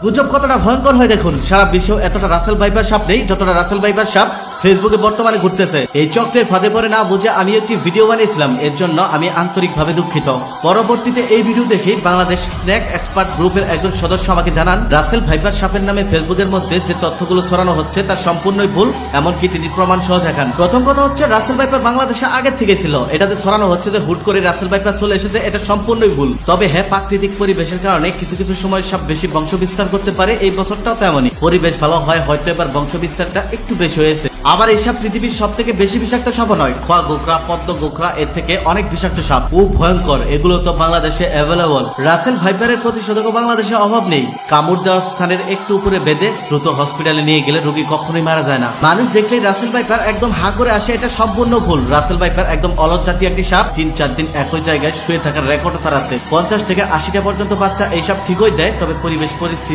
গুজব কতটা ভয়ঙ্কর হয় দেখুন। সারা বিশ্ব এতটা রাসেল ভাইপার সাপ নেই যতটা রাসেল ভাইপার সাপ ফেসবুকে বর্তমানে ঘুরতেছে। এই চক্রের ফাঁদে পড়ে না বুঝে আমি একটি ভিডিও বানিয়েছিলাম, এর জন্য আমি আন্তরিকভাবে দুঃখিত। পরবর্তীতে এই ভিডিও দেখে বাংলাদেশ স্ন্যাক এক্সপার্ট গ্রুপের একজন সদস্য আমাকে জানান, রাসেল ভাইপার সাপের নামে ফেসবুকের মধ্যে যে তথ্যগুলো ছড়ানো হচ্ছে তা সম্পূর্ণই ভুল, এমনকি তিনি প্রমাণ সহ দেখান। প্রথম কথা হচ্ছে, রাসেল ভাইপার বাংলাদেশে আগের থেকে ছিল। এটাতে ছড়ানো হচ্ছে যে হুট করে রাসেল ভাইপার চলে এসেছে, এটা সম্পূর্ণই ভুল। তবে হ্যাঁ, প্রাকৃতিক পরিবেশের কারণে কিছু কিছু সময় সাপ বেশি বংশ বিস্তার করতে পারে। এই বছরটাও তেমনই, পরিবেশ ভালো হয় হয়তো এবার বংশ বিস্তারটা একটু বেশি হয়েছে। আবার এই সাপ পৃথিবীর সব থেকে বেশি বিষাক্ত সাপ নয়, খোয়া গোখরা, পদ্ম গোখরা এর থেকে অনেক বিষাক্ত সাপ, খুব ভয়ঙ্কর। এগুলো তো বাংলাদেশে অ্যাভেলেবল। রাসেল ভাইপারের প্রতিষেধকও বাংলাদেশে অভাব নেই। কামড় দেওয়ার স্থানের একটু উপরে বেঁধে দ্রুত হসপিটালে নিয়ে গেলে রোগী কখনোই মারা যায় না। মানুষ দেখলেই রাসেল ভাইপার একদম হা করে আসে, এটা সম্পূর্ণ ভুল। রাসেল ভাইপার একদম অলস জাতীয় একটি সাপ, ৩-৪ দিন একই জায়গায় শুয়ে থাকার রেকর্ড তার আছে। ৫০ থেকে ৮০টা পর্যন্ত বাচ্চা এই সাপ ঠিকই দেয়, তবে পরিবেশ পরিস্থিতি